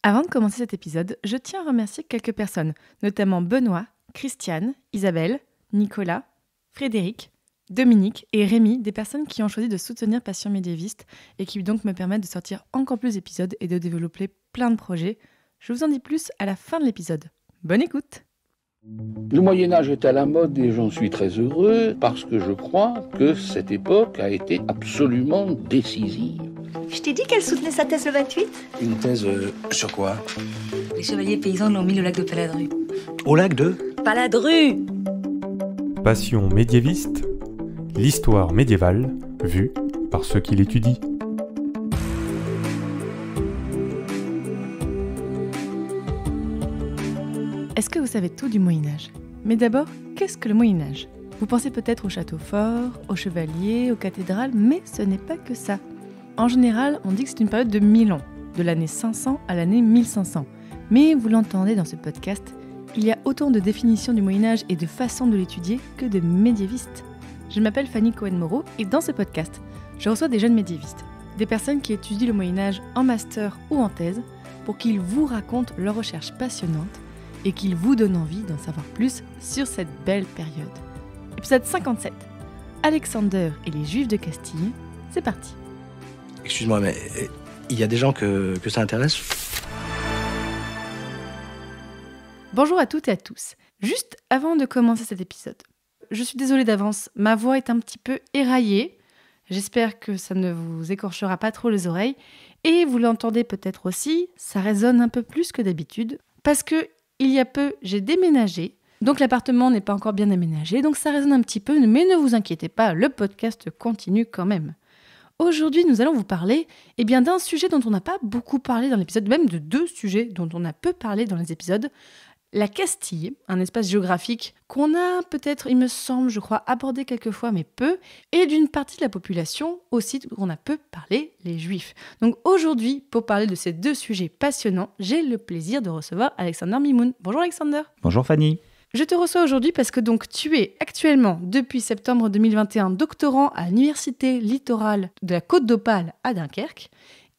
Avant de commencer cet épisode, je tiens à remercier quelques personnes, notamment Benoît, Christiane, Isabelle, Nicolas, Frédéric, Dominique et Rémi, des personnes qui ont choisi de soutenir Passion médiéviste et qui donc me permettent de sortir encore plus d'épisodes et de développer plein de projets. Je vous en dis plus à la fin de l'épisode. Bonne écoute! Le Moyen-Âge est à la mode et j'en suis très heureux parce que je crois que cette époque a été absolument décisive. Je t'ai dit qu'elle soutenait sa thèse le 28 ? Une thèse sur quoi ? Les chevaliers paysans l'ont mis au lac de Paladru. Au lac de Paladru ! Passion médiéviste, l'histoire médiévale vue par ceux qui l'étudient. Est-ce que vous savez tout du Moyen-Âge ? Mais d'abord, qu'est-ce que le Moyen-Âge ? Vous pensez peut-être aux châteaux forts, aux chevaliers, aux cathédrales, mais ce n'est pas que ça. En général, on dit que c'est une période de 1000 ans, de l'année 500 à l'année 1500. Mais vous l'entendez dans ce podcast, il y a autant de définitions du Moyen-Âge et de façons de l'étudier que de médiévistes. Je m'appelle Fanny Cohen-Moreau et dans ce podcast, je reçois des jeunes médiévistes, des personnes qui étudient le Moyen-Âge en master ou en thèse, pour qu'ils vous racontent leurs recherches passionnantes et qu'ils vous donnent envie d'en savoir plus sur cette belle période. Épisode 57. Alexander et les Juifs de Castille, c'est parti. Excuse-moi, mais il y a des gens que ça intéresse ? Bonjour à toutes et à tous. Juste avant de commencer cet épisode, je suis désolée d'avance, ma voix est un petit peu éraillée. J'espère que ça ne vous écorchera pas trop les oreilles. Et vous l'entendez peut-être aussi, ça résonne un peu plus que d'habitude, parce que il y a peu, j'ai déménagé, donc l'appartement n'est pas encore bien aménagé, donc ça résonne un petit peu, mais ne vous inquiétez pas, le podcast continue quand même. Aujourd'hui, nous allons vous parler d'un sujet dont on n'a pas beaucoup parlé dans l'épisode, même de deux sujets dont on a peu parlé dans les épisodes. La Castille, un espace géographique qu'on a peut-être, il me semble, je crois, abordé quelques fois, mais peu, et d'une partie de la population aussi qu'on a peu parlé, les Juifs. Donc aujourd'hui, pour parler de ces deux sujets passionnants, j'ai le plaisir de recevoir Alexander Mimoun. Bonjour Alexander. Bonjour Fanny. Je te reçois aujourd'hui parce que donc tu es actuellement, depuis septembre 2021, doctorant à l'Université littorale de la Côte d'Opale à Dunkerque.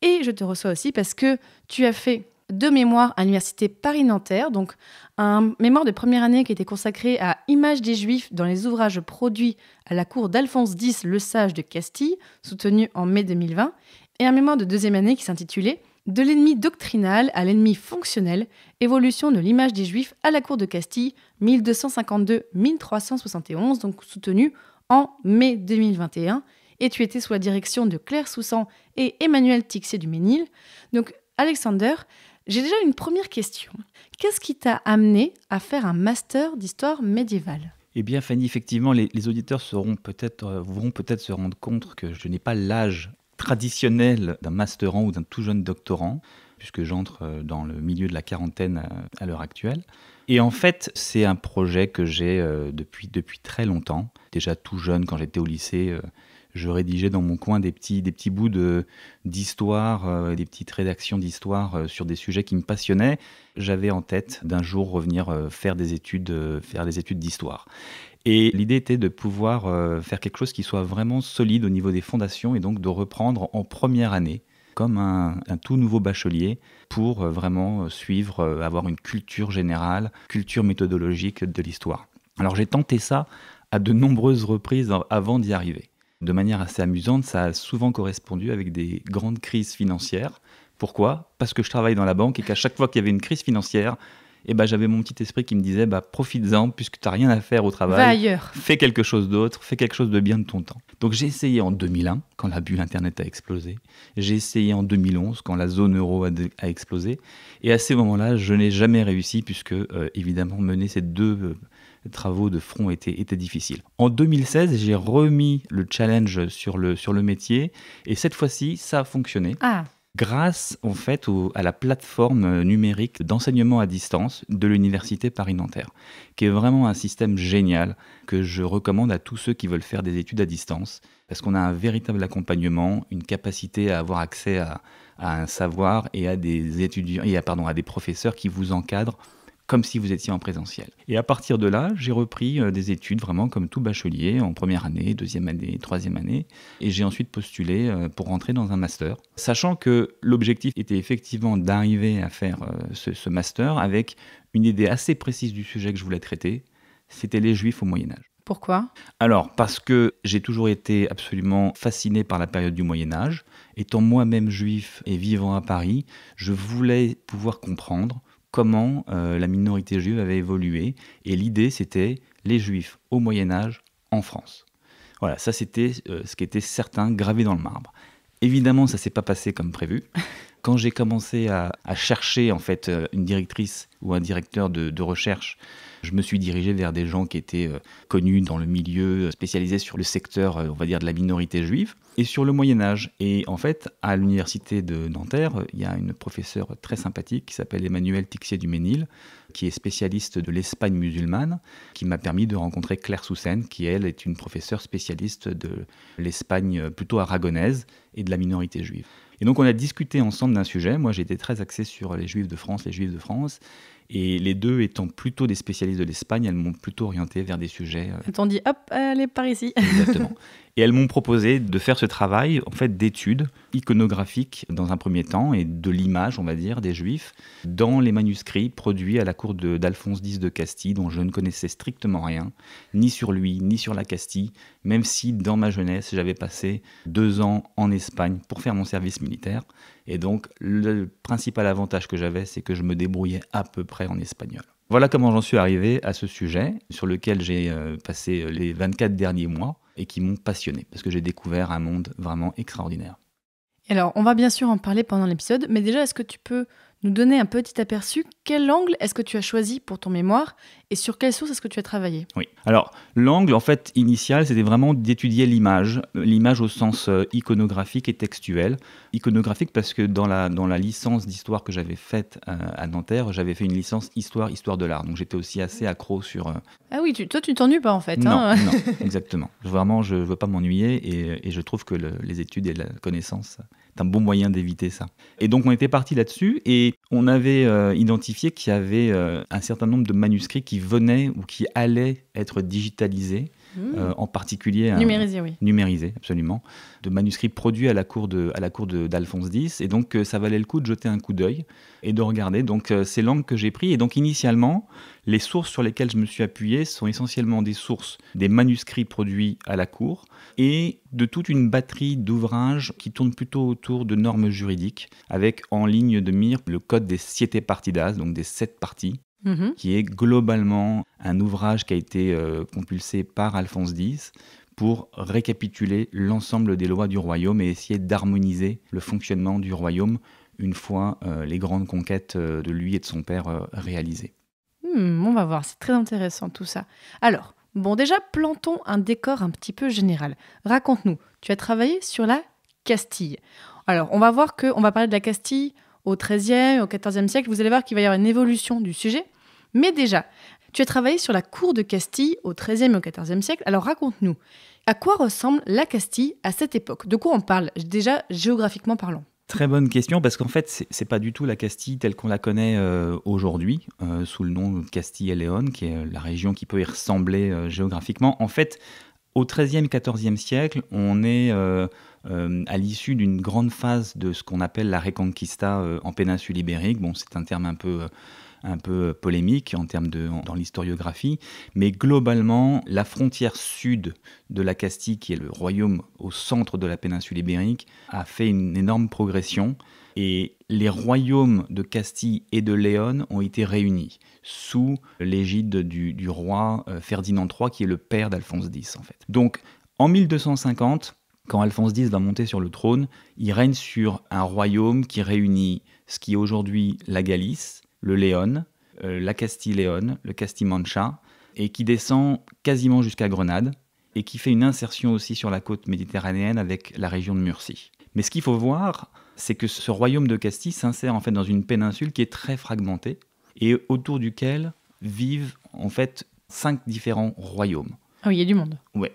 Et je te reçois aussi parce que tu as fait deux mémoires à l'Université Paris-Nanterre, donc un mémoire de première année qui était consacré à Images des Juifs dans les ouvrages produits à la cour d'Alphonse X le Sage de Castille, soutenu en mai 2020, et un mémoire de deuxième année qui s'intitulait De l'ennemi doctrinal à l'ennemi fonctionnel, évolution de l'image des Juifs à la cour de Castille, 1252-1371, donc soutenu en mai 2021, et tu étais sous la direction de Claire Soussan et Emmanuel Tixier du Ménil. Donc Alexander, j'ai déjà une première question. Qu'est-ce qui t'a amené à faire un master d'histoire médiévale ? Eh bien Fanny, effectivement, les auditeurs vont peut-être se rendre compte que je n'ai pas l'âge traditionnel d'un masterand ou d'un tout jeune doctorant, puisque j'entre dans le milieu de la quarantaine à l'heure actuelle. Et en fait, c'est un projet que j'ai depuis très longtemps. Déjà tout jeune, quand j'étais au lycée, je rédigeais dans mon coin des petits bouts d'histoire, des petites rédactions d'histoire sur des sujets qui me passionnaient. J'avais en tête d'un jour revenir faire des études d'histoire. Et l'idée était de pouvoir faire quelque chose qui soit vraiment solide au niveau des fondations et donc de reprendre en première année, comme un tout nouveau bachelier, pour vraiment suivre, avoir une culture générale, culture méthodologique de l'histoire. Alors j'ai tenté ça à de nombreuses reprises avant d'y arriver. De manière assez amusante, ça a souvent correspondu avec des grandes crises financières. Pourquoi ? Parce que je travaille dans la banque et qu'à chaque fois qu'il y avait une crise financière, j'avais mon petit esprit qui me disait profites-en puisque tu n'as rien à faire au travail. Va ailleurs. Fais quelque chose d'autre, fais quelque chose de bien de ton temps. Donc j'ai essayé en 2001 quand la bulle Internet a explosé. J'ai essayé en 2011 quand la zone euro a explosé. Et à ces moments-là, je n'ai jamais réussi puisque évidemment mener ces deux travaux de front étaient difficiles. En 2016, j'ai remis le challenge sur le métier et cette fois-ci, ça a fonctionné. Grâce en fait à la plateforme numérique d'enseignement à distance de l'Université Paris-Nanterre, qui est vraiment un système génial que je recommande à tous ceux qui veulent faire des études à distance, parce qu'on a un véritable accompagnement, une capacité à avoir accès à un savoir et à des étudiants et à des professeurs qui vous encadrent comme si vous étiez en présentiel. Et à partir de là, j'ai repris des études vraiment comme tout bachelier, en première année, deuxième année, troisième année, et j'ai ensuite postulé pour rentrer dans un master, sachant que l'objectif était effectivement d'arriver à faire ce master avec une idée assez précise du sujet que je voulais traiter, c'était les Juifs au Moyen-Âge. Pourquoi ? Alors, parce que j'ai toujours été absolument fasciné par la période du Moyen-Âge. Étant moi-même juif et vivant à Paris, je voulais pouvoir comprendre comment la minorité juive avait évolué. Et l'idée, c'était les Juifs au Moyen-Âge en France. Voilà, ça c'était ce qui était certain, gravé dans le marbre. Évidemment, ça ne s'est pas passé comme prévu. Quand j'ai commencé à chercher en fait une directrice ou un directeur de recherche, je me suis dirigé vers des gens qui étaient connus dans le milieu, spécialisés sur le secteur, on va dire, de la minorité juive, et sur le Moyen-Âge. Et en fait, à l'université de Nanterre, il y a une professeure très sympathique qui s'appelle Emmanuelle Tixier-du-Ménil, qui est spécialiste de l'Espagne musulmane, qui m'a permis de rencontrer Claire Soussen, qui, elle, est une professeure spécialiste de l'Espagne plutôt aragonaise et de la minorité juive. Et donc, on a discuté ensemble d'un sujet. Moi, j'étais très axé sur les Juifs de France. Et les deux étant plutôt des spécialistes de l'Espagne, elles m'ont plutôt orienté vers des sujets... Elles t'ont dit, hop, allez, par ici. Exactement. Et elles m'ont proposé de faire ce travail, en fait, d'études iconographiques dans un premier temps, et de l'image, on va dire, des Juifs, dans les manuscrits produits à la cour d'Alphonse X de Castille, dont je ne connaissais strictement rien, ni sur lui, ni sur la Castille, même si, dans ma jeunesse, j'avais passé 2 ans en Espagne pour faire mon service militaire. Et donc, le principal avantage que j'avais, c'est que je me débrouillais à peu près en espagnol. Voilà comment j'en suis arrivé à ce sujet, sur lequel j'ai passé les 24 derniers mois, et qui m'ont passionné, parce que j'ai découvert un monde vraiment extraordinaire. Alors, on va bien sûr en parler pendant l'épisode, mais déjà, est-ce que tu peux nous donner un petit aperçu ? Quel angle est-ce que tu as choisi pour ton mémoire et sur quelle source est-ce que tu as travaillé ? Oui. Alors, l'angle, en fait, initial, c'était vraiment d'étudier l'image au sens iconographique et textuel. Iconographique parce que dans la licence d'histoire que j'avais faite à Nanterre, j'avais fait une licence histoire de l'art. Donc, j'étais aussi assez accro sur... Ah oui, toi, tu t'ennuies pas, en fait. Non, exactement. Vraiment, je ne veux pas m'ennuyer et je trouve que les études et la connaissance... C'est un bon moyen d'éviter ça. Et donc, on était parti là-dessus et on avait identifié qu'il y avait un certain nombre de manuscrits qui venaient ou qui allaient être digitalisés, en particulier... Numérisés, oui. Numérisés, absolument. De manuscrits produits à la cour d'Alphonse X. Et donc, ça valait le coup de jeter un coup d'œil et de regarder. Donc, c'est l'angle que j'ai pris. Et donc, initialement, les sources sur lesquelles je me suis appuyé sont essentiellement des sources des manuscrits produits à la cour et de toute une batterie d'ouvrages qui tournent plutôt autour de normes juridiques, avec en ligne de mire le code des Siete Partidas, donc des 7 parties, qui est globalement un ouvrage qui a été compulsé par Alphonse X pour récapituler l'ensemble des lois du royaume et essayer d'harmoniser le fonctionnement du royaume une fois les grandes conquêtes de lui et de son père réalisées. On va voir, c'est très intéressant tout ça. Alors, bon, déjà, plantons un décor un petit peu général. Raconte-nous, tu as travaillé sur la Castille. Alors, on va voir qu'on va parler de la Castille au XIIIe, au XIVe siècle. Vous allez voir qu'il va y avoir une évolution du sujet. Mais déjà, tu as travaillé sur la cour de Castille au XIIIe et au XIVe siècle. Alors, raconte-nous, à quoi ressemble la Castille à cette époque ? De quoi on parle, déjà géographiquement parlant ? Très bonne question, parce qu'en fait, c'est pas du tout la Castille telle qu'on la connaît aujourd'hui, sous le nom de Castille et Léon, qui est la région qui peut y ressembler géographiquement. En fait, au XIIIe et XIVe siècle, on est à l'issue d'une grande phase de ce qu'on appelle la Reconquista en péninsule ibérique. Bon, c'est un terme un peu polémique dans l'historiographie, mais globalement, la frontière sud de la Castille, qui est le royaume au centre de la péninsule ibérique, a fait une énorme progression et les royaumes de Castille et de Léon ont été réunis sous l'égide du roi Ferdinand III, qui est le père d'Alphonse X, en fait. Donc, en 1250, quand Alphonse X va monter sur le trône, il règne sur un royaume qui réunit ce qui est aujourd'hui la Galice, le Léon, la Castille-Léon, le Castille-Mancha, et qui descend quasiment jusqu'à Grenade, et qui fait une insertion aussi sur la côte méditerranéenne avec la région de Murcie. Mais ce qu'il faut voir, c'est que ce royaume de Castille s'insère en fait dans une péninsule qui est très fragmentée, et autour duquel vivent en fait 5 différents royaumes. Ah oui, il y a du monde. Ouais.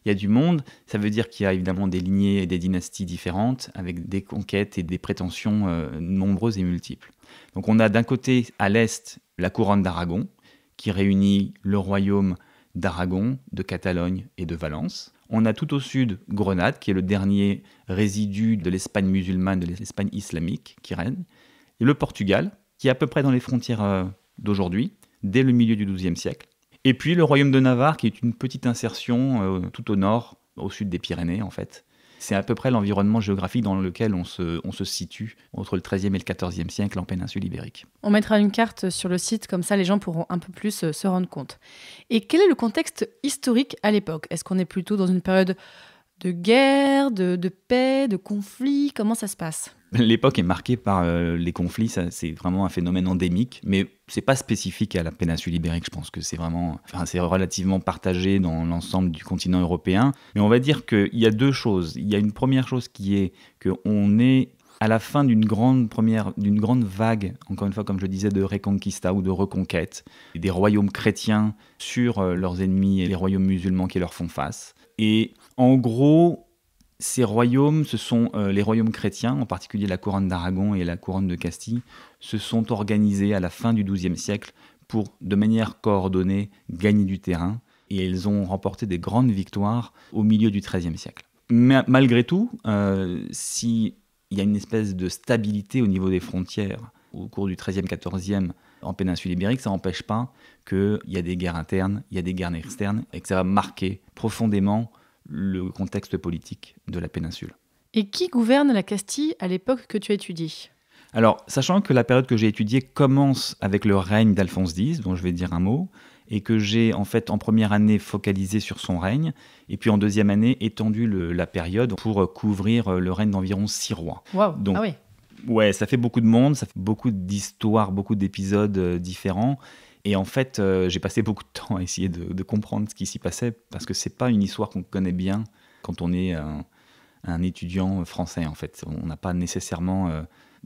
Il y a du monde, ça veut dire qu'il y a évidemment des lignées et des dynasties différentes, avec des conquêtes et des prétentions nombreuses et multiples. Donc on a d'un côté, à l'est, la couronne d'Aragon, qui réunit le royaume d'Aragon, de Catalogne et de Valence. On a tout au sud Grenade, qui est le dernier résidu de l'Espagne musulmane, de l'Espagne islamique qui règne. Et le Portugal, qui est à peu près dans les frontières d'aujourd'hui, dès le milieu du XIIe siècle. Et puis le royaume de Navarre, qui est une petite insertion tout au nord, au sud des Pyrénées en fait. C'est à peu près l'environnement géographique dans lequel on se situe entre le XIIIe et le XIVe siècle en péninsule ibérique. On mettra une carte sur le site, comme ça les gens pourront un peu plus se rendre compte. Et quel est le contexte historique à l'époque ? Est-ce qu'on est plutôt dans une période de guerre, de paix, de conflit ? Comment ça se passe ? L'époque est marquée par les conflits, ça, c'est vraiment un phénomène endémique, mais c'est pas spécifique à la péninsule ibérique. Je pense que c'est relativement partagé dans l'ensemble du continent européen. Mais on va dire qu'il y a deux choses. Il y a une première chose qui est qu'on est à la fin d'une grande vague, encore une fois, comme je disais, de reconquista ou de reconquête, des royaumes chrétiens sur leurs ennemis et les royaumes musulmans qui leur font face. Et en gros, ces royaumes, ce sont les royaumes chrétiens, en particulier la couronne d'Aragon et la couronne de Castille, se sont organisés à la fin du XIIe siècle pour, de manière coordonnée, gagner du terrain. Et ils ont remporté des grandes victoires au milieu du XIIIe siècle. Mais malgré tout, s'il y a une espèce de stabilité au niveau des frontières au cours du XIIIe, XIVe en péninsule ibérique, ça n'empêche pas qu'il y a des guerres internes, il y a des guerres externes, et que ça va marquer profondément le contexte politique de la péninsule. Et qui gouverne la Castille à l'époque que tu as étudiée ? Alors, sachant que la période que j'ai étudiée commence avec le règne d'Alphonse X, dont je vais dire un mot, et que j'ai en fait en première année focalisé sur son règne, et puis en deuxième année étendu la période pour couvrir le règne d'environ 6 rois. Waouh, Donc, ah oui. Ouais, ça fait beaucoup de monde, ça fait beaucoup d'histoires, beaucoup d'épisodes différents. Et en fait, j'ai passé beaucoup de temps à essayer de comprendre ce qui s'y passait, parce que c'est pas une histoire qu'on connaît bien quand on est un étudiant français, en fait. On n'a pas nécessairement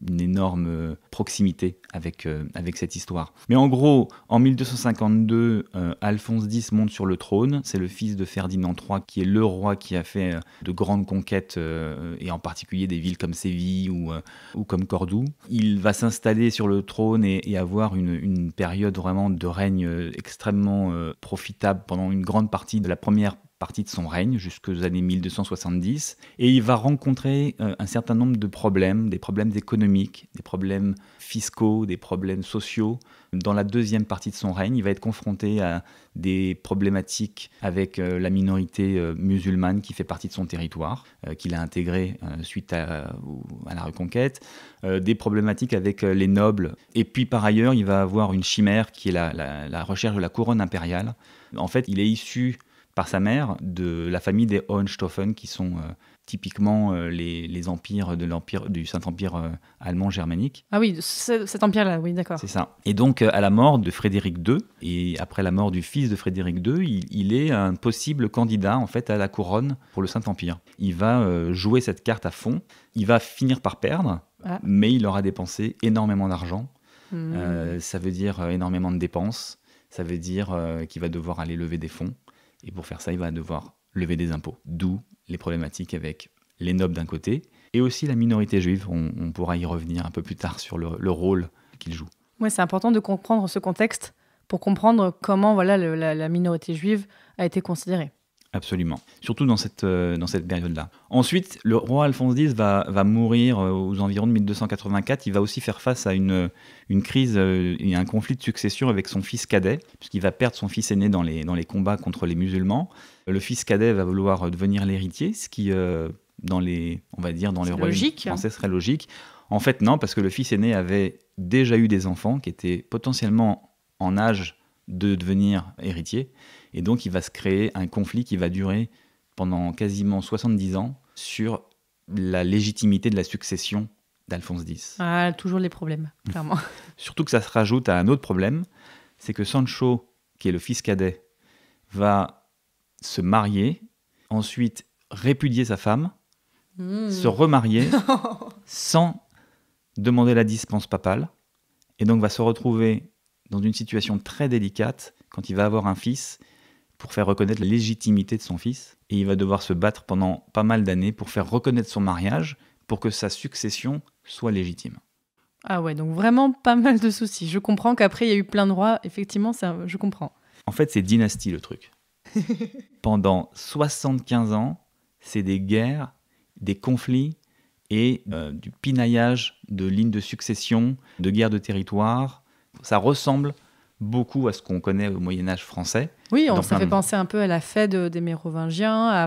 une énorme proximité avec cette histoire. Mais en gros, en 1252, Alphonse X monte sur le trône. C'est le fils de Ferdinand III, qui est le roi qui a fait de grandes conquêtes, et en particulier des villes comme Séville ou comme Cordoue. Il va s'installer sur le trône et avoir une période vraiment de règne extrêmement profitable pendant une grande partie de la première partie de son règne, jusqu'aux années 1270, et il va rencontrer un certain nombre de problèmes, des problèmes économiques, des problèmes fiscaux, des problèmes sociaux. Dans la deuxième partie de son règne, il va être confronté à des problématiques avec la minorité musulmane qui fait partie de son territoire, qu'il a intégré suite à la reconquête, des problématiques avec les nobles, et puis par ailleurs, il va avoir une chimère qui est la recherche de la couronne impériale. En fait, il est issu par sa mère, de la famille des Hohenstaufen, qui sont typiquement les empires du Saint-Empire allemand germanique. Ah oui, cet empire-là, oui, d'accord. C'est ça. Et donc, à la mort de Frédéric II, et après la mort du fils de Frédéric II, il est un possible candidat, en fait, à la couronne pour le Saint-Empire. Il va jouer cette carte à fond. Il va finir par perdre, mais il aura dépensé énormément d'argent. Ça veut dire énormément de dépenses. Ça veut dire qu'il va devoir aller lever des fonds. Et pour faire ça, il va devoir lever des impôts. D'où les problématiques avec les nobles d'un côté et aussi la minorité juive. On pourra y revenir un peu plus tard sur le rôle qu'il joue. Oui, c'est important de comprendre ce contexte pour comprendre comment la minorité juive a été considérée. Absolument. Surtout dans cette période-là. Ensuite, le roi Alphonse X va mourir aux environs de 1284. Il va aussi faire face à une crise et un conflit de succession avec son fils cadet, puisqu'il va perdre son fils aîné dans les combats contre les musulmans. Le fils cadet va vouloir devenir l'héritier, ce qui, dans les royaumes français, serait logique. En fait, non, parce que le fils aîné avait déjà eu des enfants qui étaient potentiellement en âge de devenir héritier. Et donc, il va se créer un conflit qui va durer pendant quasiment 70 ans sur la légitimité de la succession d'Alphonse X. Ah, toujours les problèmes, clairement. Surtout que ça se rajoute à un autre problème, c'est que Sancho, qui est le fils cadet, va se marier, ensuite répudier sa femme, se remarier sans demander la dispense papale, et donc va se retrouver dans une situation très délicate quand il va avoir un fils pour faire reconnaître la légitimité de son fils. Et il va devoir se battre pendant pas mal d'années pour faire reconnaître son mariage, pour que sa succession soit légitime. Ah ouais, donc vraiment pas mal de soucis. Je comprends qu'après, il y a eu plein de rois. Effectivement, je comprends. En fait, c'est dynastie le truc. Pendant 75 ans, c'est des guerres, des conflits et du pinaillage de lignes de succession, de guerres de territoire. Ça ressemble beaucoup à ce qu'on connaît au Moyen-Âge français. Oui, ça fait penser un peu à la Fête des Mérovingiens.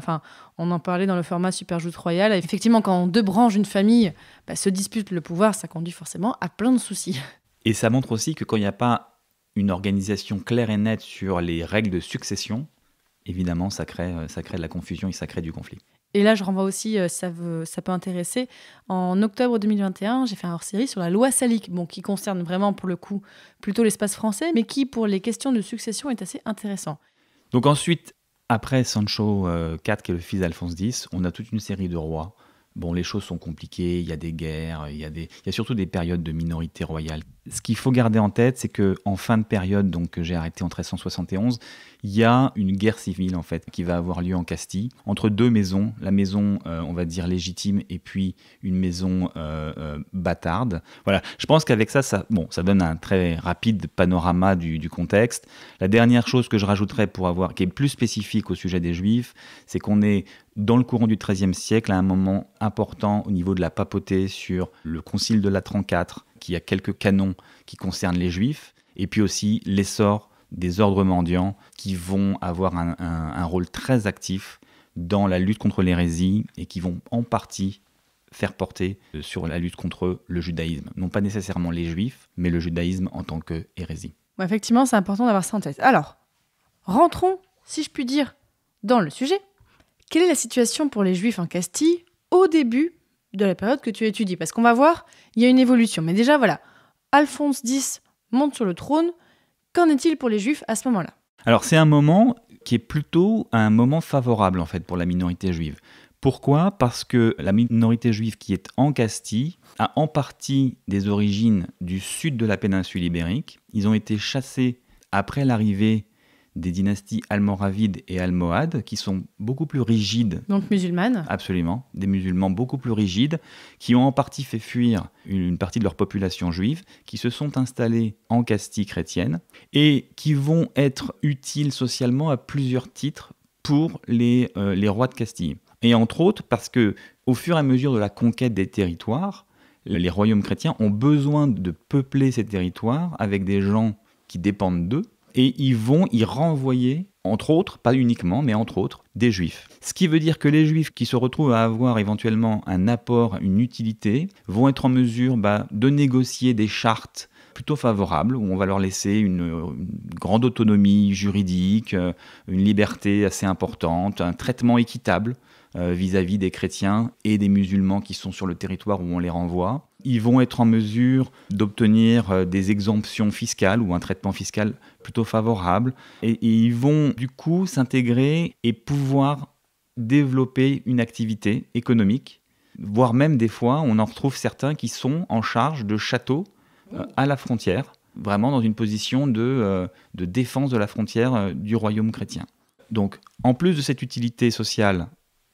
On en parlait dans le format Superjoute Royal. Effectivement, quand deux branches d'une famille se disputent le pouvoir, ça conduit forcément à plein de soucis. Et ça montre aussi que quand il n'y a pas une organisation claire et nette sur les règles de succession, évidemment, ça crée de la confusion et ça crée du conflit. Et là, je renvoie aussi, ça peut intéresser. En octobre 2021, j'ai fait un hors-série sur la loi Salique, qui concerne vraiment, pour le coup, plutôt l'espace français, mais qui, pour les questions de succession, est assez intéressant. Donc ensuite, après Sancho IV, qui est le fils d'Alphonse X, on a toute une série de rois. Bon, les choses sont compliquées, il y a des guerres, il y a surtout des périodes de minorité royale. Ce qu'il faut garder en tête, c'est qu'en fin de période, donc que j'ai arrêté en 1371, il y a une guerre civile en fait qui va avoir lieu en Castille entre deux maisons, la maison on va dire légitime et puis une maison bâtarde. Voilà, je pense qu'avec ça donne un très rapide panorama du contexte. La dernière chose que je rajouterais qui est plus spécifique au sujet des Juifs, c'est qu'on est dans le courant du XIIIe siècle à un moment important au niveau de la papauté sur le concile de Latran IV, qui a quelques canons qui concernent les Juifs, et puis aussi l'essor des ordres mendiants qui vont avoir un rôle très actif dans la lutte contre l'hérésie et qui vont en partie faire porter sur la lutte contre le judaïsme. Non pas nécessairement les Juifs, mais le judaïsme en tant que hérésie. Ouais, effectivement, c'est important d'avoir ça en tête. Alors, rentrons, si je puis dire, dans le sujet. Quelle est la situation pour les Juifs en Castille au début de la période que tu étudies? Parce qu'on va voir, il y a une évolution. Mais déjà, voilà, Alphonse X monte sur le trône. Qu'en est-il pour les Juifs à ce moment-là? Alors, c'est un moment qui est plutôt un moment favorable, en fait, pour la minorité juive. Pourquoi ? Parce que la minorité juive qui est en Castille a en partie des origines du sud de la péninsule ibérique. Ils ont été chassés après l'arrivée des dynasties almoravides et almohades, qui sont beaucoup plus rigides. Donc musulmanes. Absolument, des musulmans beaucoup plus rigides, qui ont en partie fait fuir une partie de leur population juive, qui se sont installés en Castille chrétienne, et qui vont être utiles socialement à plusieurs titres pour les rois de Castille. Et entre autres, parce que au fur et à mesure de la conquête des territoires, les royaumes chrétiens ont besoin de peupler ces territoires avec des gens qui dépendent d'eux, et ils vont y renvoyer, entre autres, pas uniquement, mais entre autres, des Juifs. Ce qui veut dire que les Juifs qui se retrouvent à avoir éventuellement un apport, une utilité, vont être en mesure de négocier des chartes plutôt favorables, où on va leur laisser une grande autonomie juridique, une liberté assez importante, un traitement équitable vis-à-vis des chrétiens et des musulmans qui sont sur le territoire où on les renvoie. Ils vont être en mesure d'obtenir des exemptions fiscales ou un traitement fiscal plutôt favorable. Et ils vont du coup s'intégrer et pouvoir développer une activité économique, voire même des fois, on en retrouve certains qui sont en charge de châteaux à la frontière, vraiment dans une position de défense de la frontière du royaume chrétien. Donc, en plus de cette utilité sociale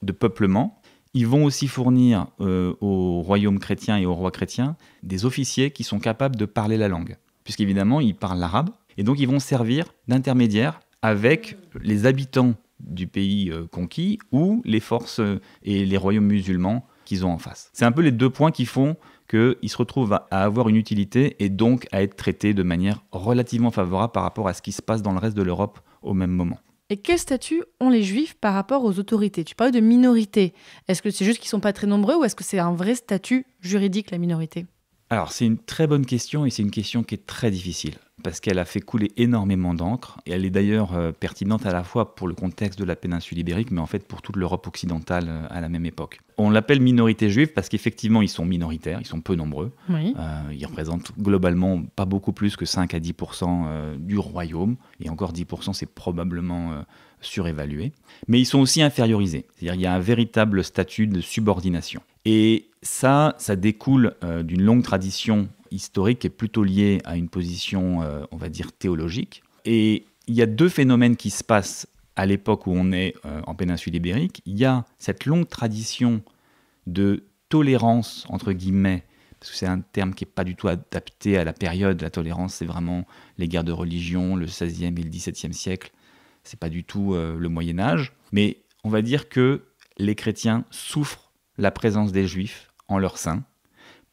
de peuplement, ils vont aussi fournir au royaume chrétien et aux rois chrétiens des officiers qui sont capables de parler la langue, puisqu'évidemment, ils parlent l'arabe, et donc ils vont servir d'intermédiaires avec les habitants du pays conquis ou les forces et les royaumes musulmans qu'ils ont en face. C'est un peu les deux points qui font qu'ils se retrouvent à avoir une utilité et donc à être traités de manière relativement favorable par rapport à ce qui se passe dans le reste de l'Europe au même moment. Et quel statut ont les Juifs par rapport aux autorités? Tu parles de minorité. Est-ce que c'est juste qu'ils ne sont pas très nombreux ou est-ce que c'est un vrai statut juridique, la minorité? Alors, c'est une très bonne question et c'est une question qui est très difficile parce qu'elle a fait couler énormément d'encre et elle est d'ailleurs pertinente à la fois pour le contexte de la péninsule ibérique mais en fait pour toute l'Europe occidentale à la même époque. On l'appelle minorité juive parce qu'effectivement ils sont minoritaires, ils sont peu nombreux. Oui. Ils représentent globalement pas beaucoup plus que 5 à 10% du royaume et encore 10% c'est probablement surévalué. Mais ils sont aussi infériorisés, c'est-à-dire il y a un véritable statut de subordination. Et ça découle d'une longue tradition historique qui est plutôt liée à une position, on va dire, théologique. Et il y a deux phénomènes qui se passent à l'époque où on est en péninsule ibérique. Il y a cette longue tradition de tolérance, entre guillemets, parce que c'est un terme qui n'est pas du tout adapté à la période. La tolérance, c'est vraiment les guerres de religion, le XVIe et le XVIIe siècle. C'est pas du tout le Moyen-Âge. Mais on va dire que les chrétiens souffrent la présence des Juifs en leur sein.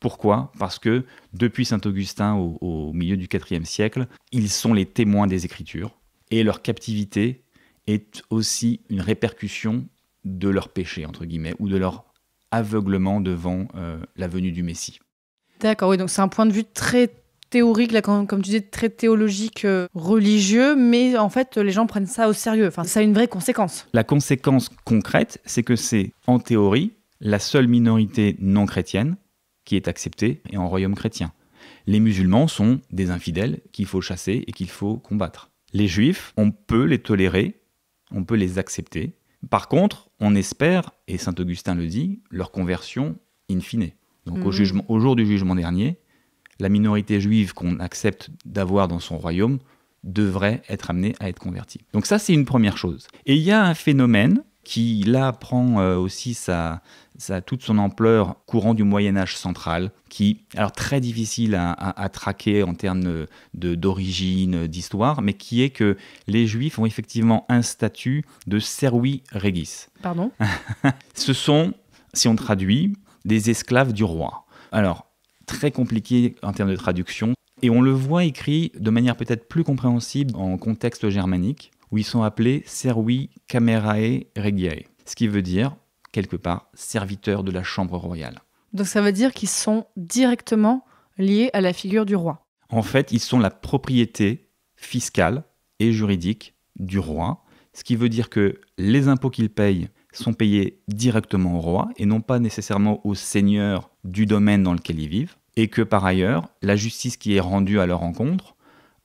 Pourquoi ? Parce que depuis saint Augustin au milieu du IVe siècle, ils sont les témoins des Écritures et leur captivité est aussi une répercussion de leur péché, entre guillemets, ou de leur aveuglement devant la venue du Messie. D'accord, oui, donc c'est un point de vue très théorique, là, comme tu disais, très théologique, religieux, mais en fait, les gens prennent ça au sérieux. Enfin, ça a une vraie conséquence. La conséquence concrète, c'est que c'est, en théorie, la seule minorité non chrétienne qui est acceptée et en royaume chrétien. Les musulmans sont des infidèles qu'il faut chasser et qu'il faut combattre. Les juifs, on peut les tolérer, on peut les accepter. Par contre, on espère, et saint Augustin le dit, leur conversion in fine. Donc au jour du jugement dernier, la minorité juive qu'on accepte d'avoir dans son royaume devrait être amenée à être convertie. Donc ça, c'est une première chose. Et il y a un phénomène qui, là, prend aussi toute son ampleur courant du Moyen-Âge central, qui, alors très difficile à traquer en termes d'origine, d'histoire, mais qui est que les Juifs ont effectivement un statut de servi regis. Pardon ? Ce sont, si on traduit, des esclaves du roi. Alors, très compliqué en termes de traduction, et on le voit écrit de manière peut-être plus compréhensible en contexte germanique, où ils sont appelés servi camerae regiae, ce qui veut dire, quelque part, serviteurs de la chambre royale. Donc ça veut dire qu'ils sont directement liés à la figure du roi. En fait, ils sont la propriété fiscale et juridique du roi, ce qui veut dire que les impôts qu'ils payent sont payés directement au roi et non pas nécessairement au seigneur du domaine dans lequel ils vivent, et que par ailleurs, la justice qui est rendue à leur encontre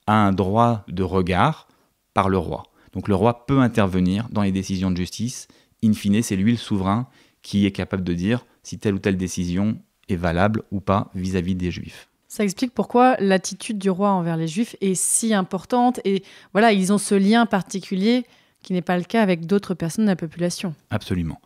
a un droit de regard par le roi. Donc le roi peut intervenir dans les décisions de justice. In fine, c'est lui le souverain qui est capable de dire si telle ou telle décision est valable ou pas vis-à-vis des Juifs. Ça explique pourquoi l'attitude du roi envers les Juifs est si importante. Et voilà, ils ont ce lien particulier qui n'est pas le cas avec d'autres personnes de la population. Absolument.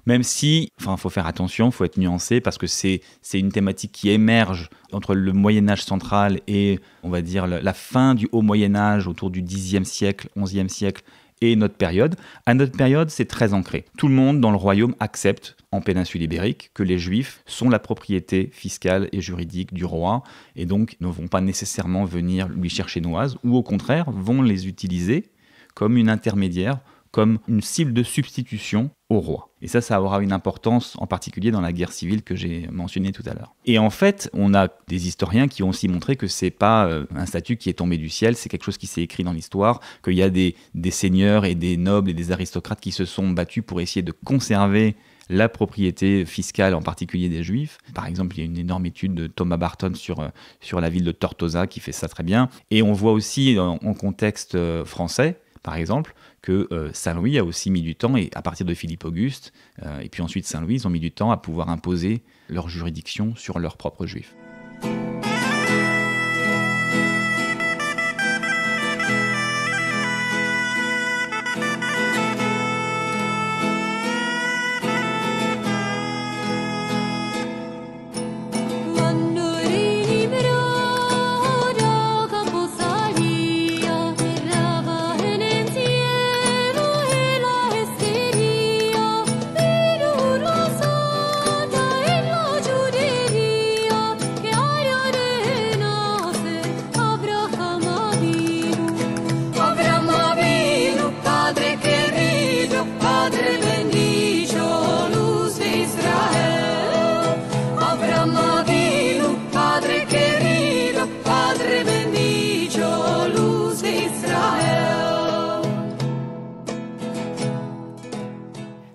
Même si, il faut faire attention, il faut être nuancé, parce que c'est une thématique qui émerge entre le Moyen-Âge central et, on va dire, la fin du Haut Moyen-Âge, autour du Xe siècle, XIe siècle, et notre période. À notre période, c'est très ancré. Tout le monde dans le royaume accepte, en péninsule ibérique, que les Juifs sont la propriété fiscale et juridique du roi, et donc ne vont pas nécessairement venir lui chercher noise, ou au contraire, vont les utiliser comme une intermédiaire, comme une cible de substitution au roi. Et ça aura une importance en particulier dans la guerre civile que j'ai mentionnée tout à l'heure. Et en fait, on a des historiens qui ont aussi montré que c'est pas un statut qui est tombé du ciel, c'est quelque chose qui s'est écrit dans l'histoire, qu'il y a des seigneurs et des nobles et des aristocrates qui se sont battus pour essayer de conserver la propriété fiscale, en particulier des Juifs. Par exemple, il y a une énorme étude de Thomas Barton sur la ville de Tortosa qui fait ça très bien. Et on voit aussi en contexte français, par exemple, que Saint-Louis a aussi mis du temps, et à partir de Philippe Auguste, et puis ensuite Saint-Louis, ils ont mis du temps à pouvoir imposer leur juridiction sur leurs propres Juifs.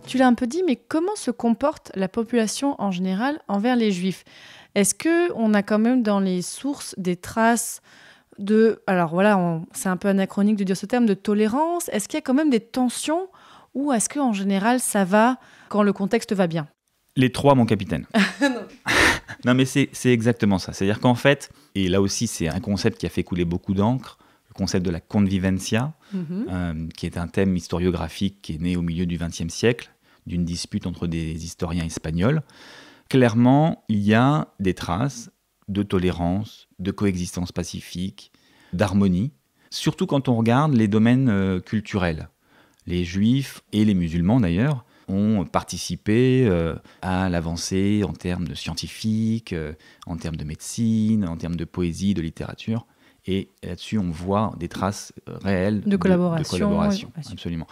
Tu l'as un peu dit, mais comment se comporte la population en général envers les Juifs ? Est-ce qu'on a quand même dans les sources des traces de... Alors voilà, c'est un peu anachronique de dire ce terme, de tolérance. Est-ce qu'il y a quand même des tensions ou est-ce qu'en général ça va quand le contexte va bien ? Les trois, mon capitaine. Non, mais c'est exactement ça. C'est-à-dire qu'en fait, et là aussi c'est un concept qui a fait couler beaucoup d'encre, le concept de la convivencia, qui est un thème historiographique qui est né au milieu du XXe siècle, d'une dispute entre des historiens espagnols. clairement, il y a des traces de tolérance, de coexistence pacifique, d'harmonie, surtout quand on regarde les domaines culturels. Les juifs et les musulmans d'ailleurs ont participé à l'avancée en termes de scientifiques, en termes de médecine, en termes de poésie, de littérature. Et là-dessus, on voit des traces réelles de collaboration. Oui, absolument.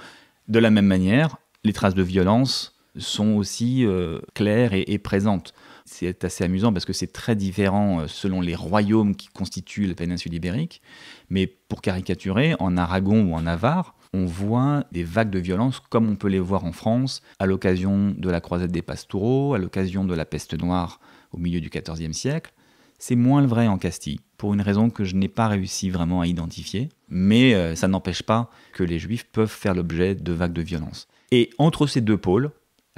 De la même manière, les traces de violence sont aussi claires et présentes. C'est assez amusant parce que c'est très différent selon les royaumes qui constituent la péninsule ibérique. Mais pour caricaturer, en Aragon ou en Navarre, on voit des vagues de violence comme on peut les voir en France à l'occasion de la croisade des Pastoureaux, à l'occasion de la peste noire au milieu du XIVe siècle. C'est moins le vrai en Castille, pour une raison que je n'ai pas réussi vraiment à identifier. Mais ça n'empêche pas que les Juifs peuvent faire l'objet de vagues de violence. Et entre ces deux pôles,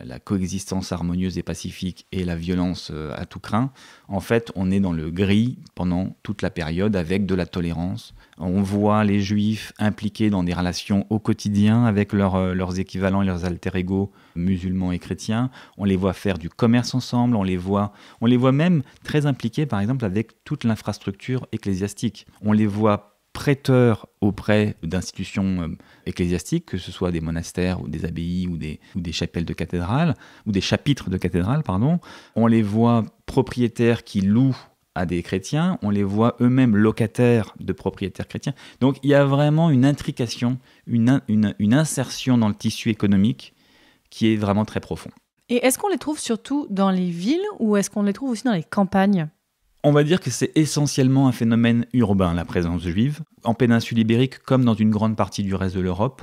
la coexistence harmonieuse et pacifique et la violence à tout crin, en fait, on est dans le gris pendant toute la période avec de la tolérance. On voit les Juifs impliqués dans des relations au quotidien avec leurs équivalents et leurs alter-ego musulmans et chrétiens. On les voit faire du commerce ensemble, on les voit même très impliqués, par exemple, avec toute l'infrastructure ecclésiastique. On les voit prêteurs auprès d'institutions ecclésiastiques, que ce soit des monastères ou des abbayes ou des chapelles de cathédrales, ou des chapitres de cathédrales, pardon. On les voit propriétaires qui louent à des chrétiens, on les voit eux-mêmes locataires de propriétaires chrétiens. Donc il y a vraiment une intrication, une insertion dans le tissu économique qui est vraiment très profond. Et est-ce qu'on les trouve surtout dans les villes ou est-ce qu'on les trouve aussi dans les campagnes ? On va dire que c'est essentiellement un phénomène urbain, la présence juive. En péninsule ibérique, comme dans une grande partie du reste de l'Europe,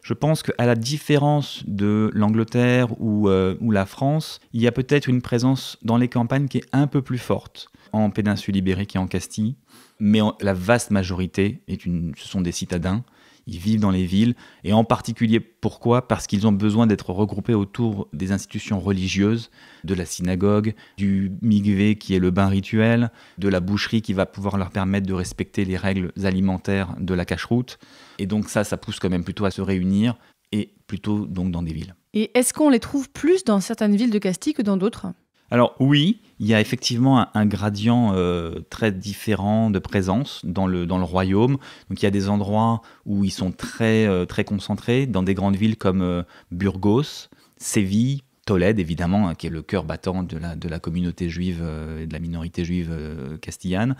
je pense qu'à la différence de l'Angleterre ou la France, il y a peut-être une présence dans les campagnes qui est un peu plus forte en péninsule ibérique et en Castille. Mais la vaste majorité, ce sont des citadins. Ils vivent dans les villes, et en particulier, pourquoi ? Parce qu'ils ont besoin d'être regroupés autour des institutions religieuses, de la synagogue, du mikvé qui est le bain rituel, de la boucherie qui va pouvoir leur permettre de respecter les règles alimentaires de la cacheroute. Et donc ça pousse quand même plutôt à se réunir, et plutôt donc dans des villes. Et est-ce qu'on les trouve plus dans certaines villes de Castille que dans d'autres ? Alors oui, il y a effectivement un gradient très différent de présence dans le royaume. Donc il y a des endroits où ils sont très, très concentrés, dans des grandes villes comme Burgos, Séville, Tolède évidemment, qui est le cœur battant de la communauté juive et de la minorité juive castillane.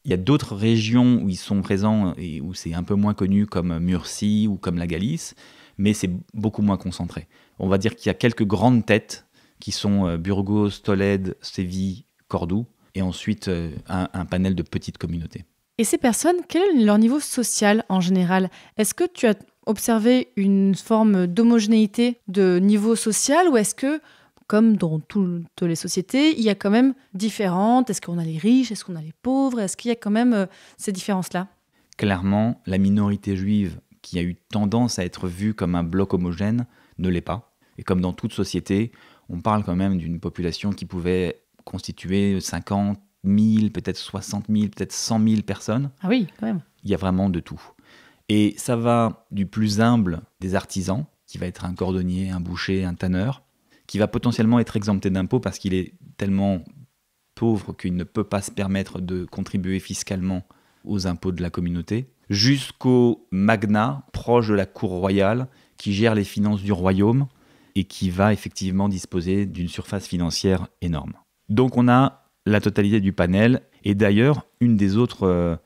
Il y a d'autres régions où ils sont présents et où c'est un peu moins connu, comme Murcie ou comme la Galice, mais c'est beaucoup moins concentré. On va dire qu'il y a quelques grandes têtes qui sont Burgos, Tolède, Séville, Cordoue, et ensuite un panel de petites communautés. Et ces personnes, quel est leur niveau social en général ? Est-ce que tu as observé une forme d'homogénéité de niveau social, ou est-ce que, comme dans toutes les sociétés, il y a quand même différentes ? Est-ce qu'on a les riches ? Est-ce qu'on a les pauvres ? Est-ce qu'il y a quand même ces différences-là ? Clairement, la minorité juive, qui a eu tendance à être vue comme un bloc homogène, ne l'est pas. Et comme dans toute société, on parle quand même d'une population qui pouvait constituer 50 000, peut-être 60 000, peut-être 100 000 personnes. Ah oui, quand même. Il y a vraiment de tout. Et ça va du plus humble des artisans, qui va être un cordonnier, un boucher, un tanneur, qui va potentiellement être exempté d'impôts parce qu'il est tellement pauvre qu'il ne peut pas se permettre de contribuer fiscalement aux impôts de la communauté, jusqu'au magnat proche de la cour royale, qui gère les finances du royaume, et qui va effectivement disposer d'une surface financière énorme. Donc on a la totalité du panel, et d'ailleurs, un des autres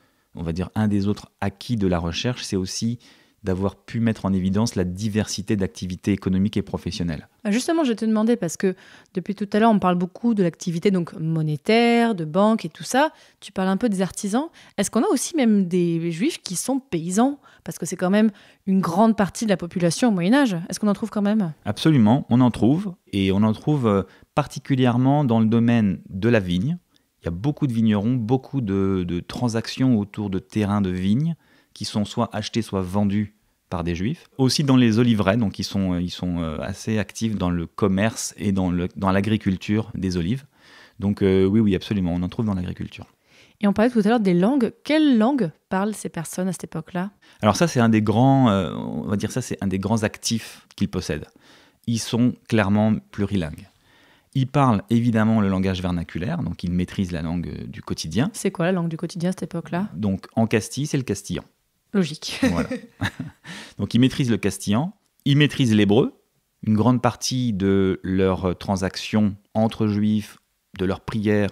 acquis de la recherche, c'est aussi d'avoir pu mettre en évidence la diversité d'activités économiques et professionnelles. Justement, je te demandais, parce que depuis tout à l'heure, on parle beaucoup de l'activité donc monétaire, de banque et tout ça. Tu parles un peu des artisans. Est-ce qu'on a aussi même des juifs qui sont paysans ? Parce que c'est quand même une grande partie de la population au Moyen-Âge. Est-ce qu'on en trouve quand même ? Absolument, on en trouve. Et on en trouve particulièrement dans le domaine de la vigne. Il y a beaucoup de vignerons, beaucoup de transactions autour de terrains de vignes qui sont soit achetés, soit vendus par des juifs. Aussi dans les oliveraies, donc ils sont assez actifs dans le commerce et dans l'agriculture des olives. Donc oui, absolument, on en trouve dans l'agriculture. Et on parlait tout à l'heure des langues. Quelles langues parlent ces personnes à cette époque-là ? Alors ça, c'est un des grands actifs qu'ils possèdent. Ils sont clairement plurilingues. Ils parlent évidemment le langage vernaculaire, donc ils maîtrisent la langue du quotidien. C'est quoi la langue du quotidien à cette époque-là ? Donc en Castille, c'est le castillan. Logique. Voilà. Donc ils maîtrisent le castillan, ils maîtrisent l'hébreu. Une grande partie de leurs transactions entre juifs, de leurs prières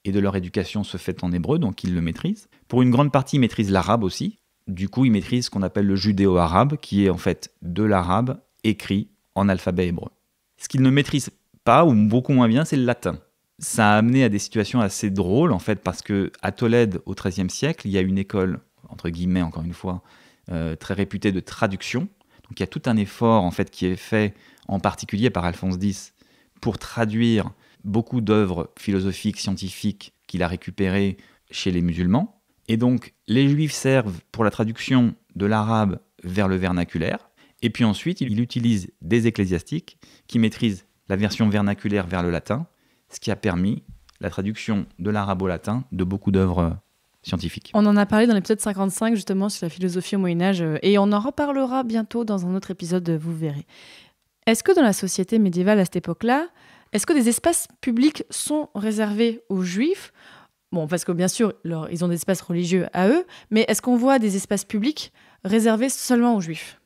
et de leur éducation se fait en hébreu, donc ils le maîtrisent. Pour une grande partie, ils maîtrisent l'arabe aussi. Du coup, ils maîtrisent ce qu'on appelle le judéo-arabe, qui est en fait de l'arabe écrit en alphabet hébreu. Ce qu'ils ne maîtrisent pas, ou beaucoup moins bien, c'est le latin. Ça a amené à des situations assez drôles, en fait, parce qu'à Tolède, au XIIIe siècle, il y a une école, entre guillemets, encore une fois, très réputée de traduction. Donc il y a tout un effort en fait, qui est fait, en particulier par Alphonse X, pour traduire beaucoup d'œuvres philosophiques, scientifiques qu'il a récupérées chez les musulmans. Et donc les juifs servent pour la traduction de l'arabe vers le vernaculaire. Et puis ensuite, il utilise des ecclésiastiques qui maîtrisent la version vernaculaire vers le latin, ce qui a permis la traduction de l'arabe au latin de beaucoup d'œuvres scientifique. On en a parlé dans l'épisode 55 justement sur la philosophie au Moyen-Âge et on en reparlera bientôt dans un autre épisode, vous verrez. Est-ce que dans la société médiévale à cette époque-là, est-ce que des espaces publics sont réservés aux Juifs ? Bon, parce que bien sûr, ils ont des espaces religieux à eux, mais est-ce qu'on voit des espaces publics réservés seulement aux Juifs ?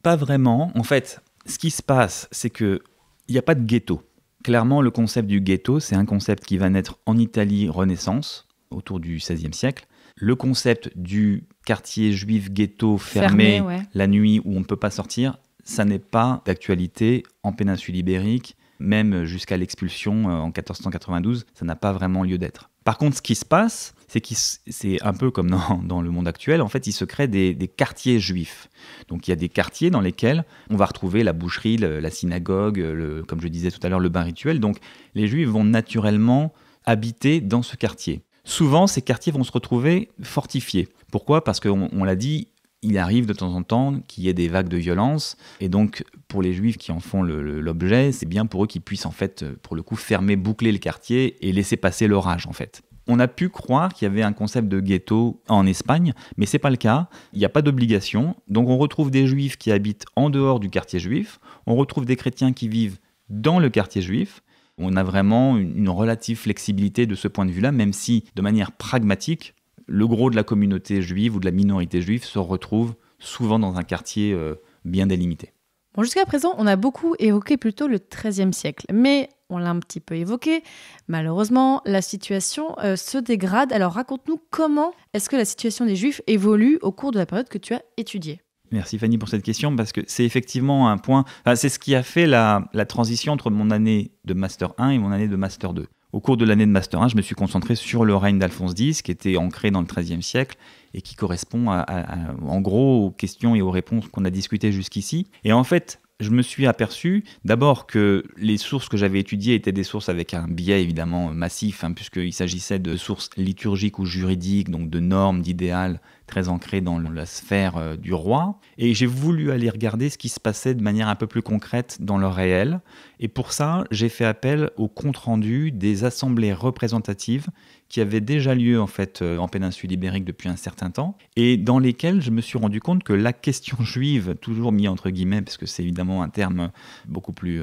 Pas vraiment. En fait, ce qui se passe, c'est qu'il n'y a pas de ghetto. Clairement, le concept du ghetto, c'est un concept qui va naître en Italie Renaissance, autour du XVIe siècle. Le concept du quartier juif ghetto fermé ouais. La nuit où on ne peut pas sortir, ça n'est pas d'actualité en péninsule ibérique, même jusqu'à l'expulsion en 1492, ça n'a pas vraiment lieu d'être. Par contre, ce qui se passe, c'est que c'est un peu comme dans le monde actuel, en fait, il se crée des quartiers juifs. Donc il y a des quartiers dans lesquels on va retrouver la boucherie, la synagogue, comme je disais tout à l'heure, le bain rituel. Donc les juifs vont naturellement habiter dans ce quartier. Souvent, ces quartiers vont se retrouver fortifiés. Pourquoi ? Parce qu'on l'a dit, il arrive de temps en temps qu'il y ait des vagues de violence. Et donc, pour les Juifs qui en font l'objet, c'est bien pour eux qu'ils puissent, en fait, pour le coup, fermer, boucler le quartier et laisser passer l'orage, en fait. On a pu croire qu'il y avait un concept de ghetto en Espagne, mais ce n'est pas le cas. Il n'y a pas d'obligation. Donc, on retrouve des Juifs qui habitent en dehors du quartier juif. On retrouve des chrétiens qui vivent dans le quartier juif. On a vraiment une relative flexibilité de ce point de vue-là, même si, de manière pragmatique, le gros de la communauté juive ou de la minorité juive se retrouve souvent dans un quartier bien délimité. Bon, jusqu'à présent, on a beaucoup évoqué plutôt le XIIIe siècle, mais on l'a un petit peu évoqué. Malheureusement, la situation se dégrade. Alors raconte-nous comment est-ce que la situation des Juifs évolue au cours de la période que tu as étudiée. Merci Fanny pour cette question, parce que c'est effectivement un point, c'est ce qui a fait la transition entre mon année de Master 1 et mon année de Master 2. Au cours de l'année de Master 1, je me suis concentré sur le règne d'Alphonse X, qui était ancré dans le XIIIe siècle et qui correspond en gros aux questions et aux réponses qu'on a discutées jusqu'ici. Et en fait, je me suis aperçu d'abord que les sources que j'avais étudiées étaient des sources avec un biais évidemment massif, puisqu'il s'agissait de sources liturgiques ou juridiques, donc de normes, d'idéals très ancrées dans la sphère du roi. Et j'ai voulu aller regarder ce qui se passait de manière un peu plus concrète dans le réel. Et pour ça, j'ai fait appel au compte-rendu des assemblées représentatives qui avaient déjà lieu en fait en péninsule ibérique depuis un certain temps, et dans lesquelles je me suis rendu compte que la question juive, toujours mis entre guillemets, parce que c'est évidemment un terme beaucoup plus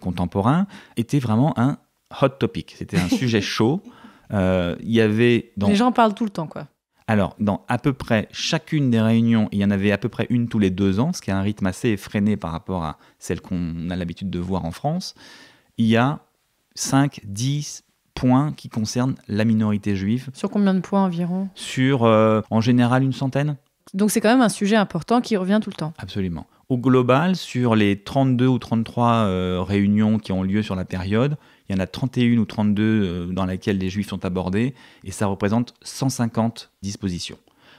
contemporain, était vraiment un hot topic. C'était un sujet chaud. Il y avait Les gens parlent tout le temps, quoi. Alors, dans à peu près chacune des réunions, il y en avait à peu près une tous les 2 ans, ce qui est un rythme assez effréné par rapport à celle qu'on a l'habitude de voir en France. Il y a 5, 10 points qui concernent la minorité juive. Sur combien de points environ ? Sur, en général, une centaine. Donc c'est quand même un sujet important qui revient tout le temps. Absolument. Au global, sur les 32 ou 33 réunions qui ont lieu sur la période, il y en a 31 ou 32 dans lesquelles les Juifs sont abordés, et ça représente 150 dispositions.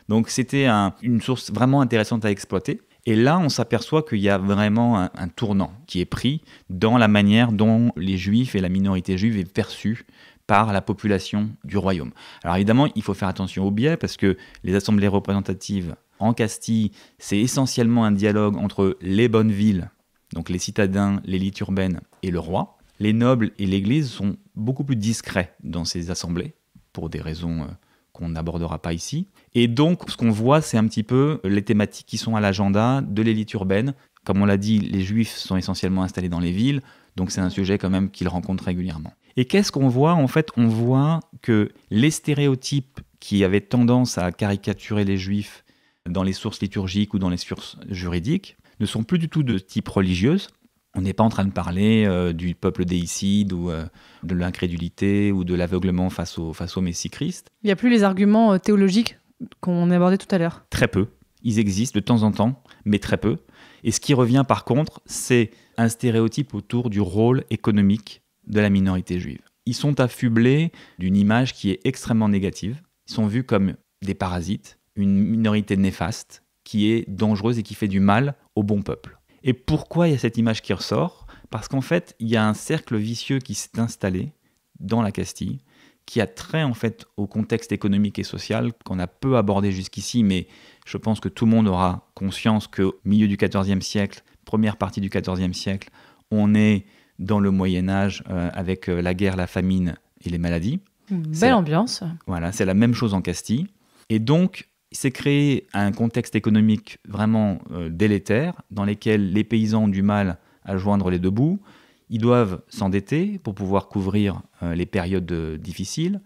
Donc c'était une source vraiment intéressante à exploiter. Et là, on s'aperçoit qu'il y a vraiment un tournant qui est pris dans la manière dont les Juifs et la minorité juive est perçue par la population du royaume. Alors évidemment, il faut faire attention au biais, parce que les assemblées représentatives en Castille, c'est essentiellement un dialogue entre les bonnes villes, donc les citadins, l'élite urbaine et le roi. Les nobles et l'Église sont beaucoup plus discrets dans ces assemblées, pour des raisons qu'on n'abordera pas ici. Et donc, ce qu'on voit, c'est un petit peu les thématiques qui sont à l'agenda de l'élite urbaine. Comme on l'a dit, les Juifs sont essentiellement installés dans les villes. Donc c'est un sujet quand même qu'il rencontre régulièrement. Et qu'est-ce qu'on voit ? En fait, on voit que les stéréotypes qui avaient tendance à caricaturer les juifs dans les sources liturgiques ou dans les sources juridiques ne sont plus du tout de type religieuse. On n'est pas en train de parler du peuple déicide ou de l'incrédulité ou de l'aveuglement face au Messie-Christ. Il n'y a plus les arguments théologiques qu'on abordait tout à l'heure. Très peu. Ils existent de temps en temps, mais très peu. Et ce qui revient par contre, c'est un stéréotype autour du rôle économique de la minorité juive. Ils sont affublés d'une image qui est extrêmement négative. Ils sont vus comme des parasites, une minorité néfaste qui est dangereuse et qui fait du mal au bon peuple. Et pourquoi il y a cette image qui ressort ? Parce qu'en fait, il y a un cercle vicieux qui s'est installé dans la Castille, qui a trait en fait au contexte économique et social qu'on a peu abordé jusqu'ici, mais je pense que tout le monde aura conscience qu'au milieu du XIVe siècle, première partie du XIVe siècle, on est dans le Moyen-Âge avec la guerre, la famine et les maladies. Belle ambiance. Voilà, c'est la même chose en Castille. Et donc, il s'est créé un contexte économique vraiment délétère, dans lequel les paysans ont du mal à joindre les deux bouts. Ils doivent s'endetter pour pouvoir couvrir les périodes difficiles.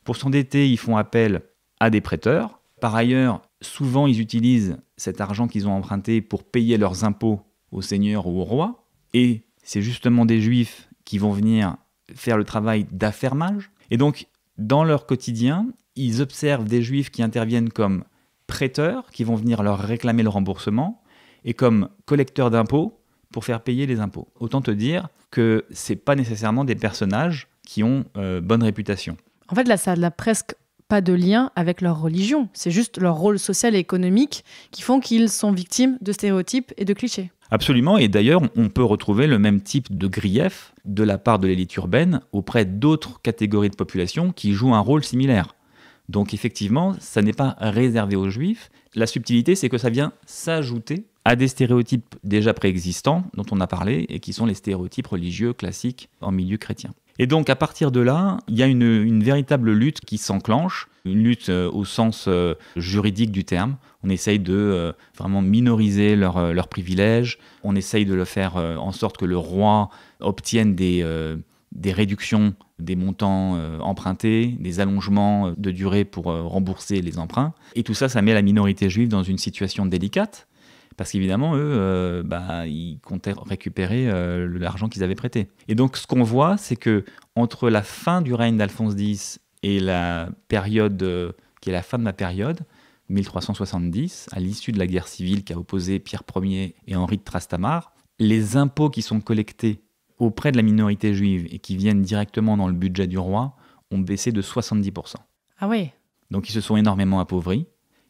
Pour s'endetter, ils font appel à des prêteurs. Par ailleurs, souvent, ils utilisent cet argent qu'ils ont emprunté pour payer leurs impôts au seigneur ou au roi. Et c'est justement des juifs qui vont venir faire le travail d'affermage. Et donc, dans leur quotidien, ils observent des juifs qui interviennent comme prêteurs, qui vont venir leur réclamer le remboursement, et comme collecteurs d'impôts pour faire payer les impôts. Autant te dire que ce n'est pas nécessairement des personnages qui ont bonne réputation. En fait, là, ça n'a presque pas de lien avec leur religion. C'est juste leur rôle social et économique qui font qu'ils sont victimes de stéréotypes et de clichés. Absolument, et d'ailleurs, on peut retrouver le même type de grief de la part de l'élite urbaine auprès d'autres catégories de population qui jouent un rôle similaire. Donc effectivement, ça n'est pas réservé aux juifs. La subtilité, c'est que ça vient s'ajouter à des stéréotypes déjà préexistants dont on a parlé et qui sont les stéréotypes religieux classiques en milieu chrétien. Et donc à partir de là, il y a une véritable lutte qui s'enclenche, une lutte au sens juridique du terme. On essaye de vraiment minoriser leurs privilèges, on essaye de le faire en sorte que le roi obtienne des réductions des montants empruntés, des allongements de durée pour rembourser les emprunts. Et tout ça, ça met la minorité juive dans une situation délicate, parce qu'évidemment, eux, ils comptaient récupérer l'argent qu'ils avaient prêté. Et donc, ce qu'on voit, c'est que entre la fin du règne d'Alphonse X et la période qui est la fin de ma période, 1370, à l'issue de la guerre civile qui a opposé Pierre Ier et Henri de Trastamare, les impôts qui sont collectés auprès de la minorité juive et qui viennent directement dans le budget du roi ont baissé de 70%. Ah oui. Donc, ils se sont énormément appauvris.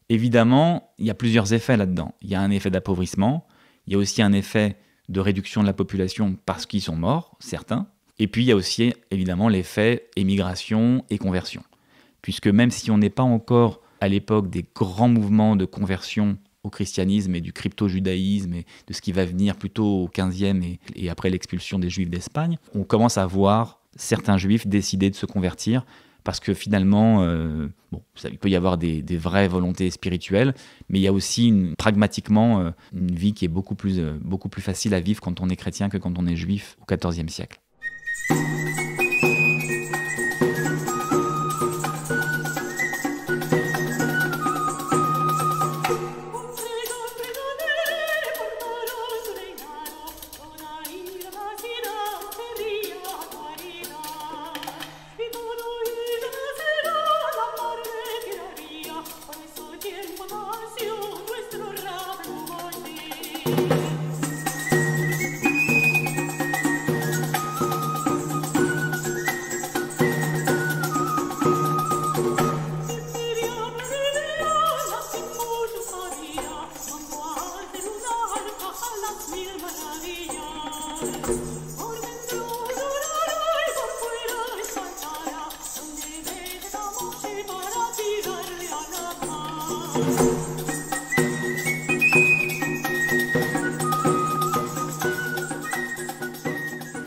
Évidemment, il y a plusieurs effets là-dedans. Il y a un effet d'appauvrissement, il y a aussi un effet de réduction de la population parce qu'ils sont morts, certains. Et puis, il y a aussi, évidemment, l'effet émigration et conversion. Puisque même si on n'est pas encore à l'époque des grands mouvements de conversion au christianisme et du crypto-judaïsme et de ce qui va venir plutôt au XVe et après l'expulsion des Juifs d'Espagne, on commence à voir certains Juifs décider de se convertir parce que finalement, il peut y avoir des vraies volontés spirituelles, mais il y a aussi pragmatiquement une vie qui est beaucoup plus facile à vivre quand on est chrétien que quand on est juif au XIVe siècle.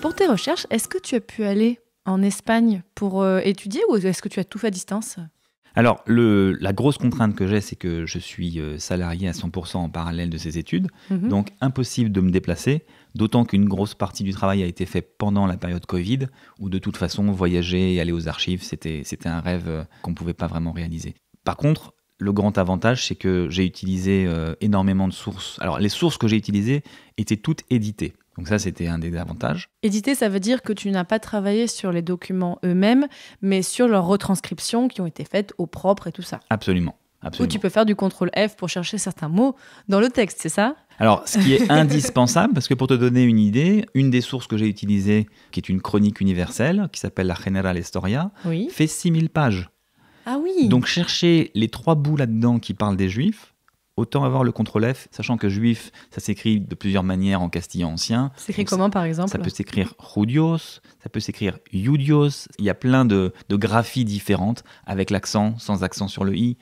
Pour tes recherches, est-ce que tu as pu aller en Espagne pour étudier ou est-ce que tu as tout fait à distance ? Alors, la grosse contrainte que j'ai, c'est que je suis salarié à 100% en parallèle de ces études, donc impossible de me déplacer, d'autant qu'une grosse partie du travail a été fait pendant la période Covid, où de toute façon, voyager et aller aux archives, c'était un rêve qu'on ne pouvait pas vraiment réaliser. Par contre, le grand avantage, c'est que j'ai utilisé énormément de sources. Alors, les sources que j'ai utilisées étaient toutes éditées. Donc ça, c'était un des avantages. Éditer, ça veut dire que tu n'as pas travaillé sur les documents eux-mêmes, mais sur leurs retranscriptions qui ont été faites au propre et tout ça. Absolument. Ou tu peux faire du CTRL F pour chercher certains mots dans le texte, c'est ça ? Alors, ce qui est indispensable, parce que pour te donner une idée, une des sources que j'ai utilisées, qui est une chronique universelle, qui s'appelle la General Historia, fait 6000 pages. Ah oui. Donc, chercher les 3 bouts là-dedans qui parlent des Juifs, autant avoir le CTRL F, sachant que juif, ça s'écrit de plusieurs manières en castillan ancien. Ça s'écrit comment, par exemple ? Ça peut s'écrire Judios, ça peut s'écrire Judios. Il y a plein de graphies différentes, avec l'accent, sans accent sur le i.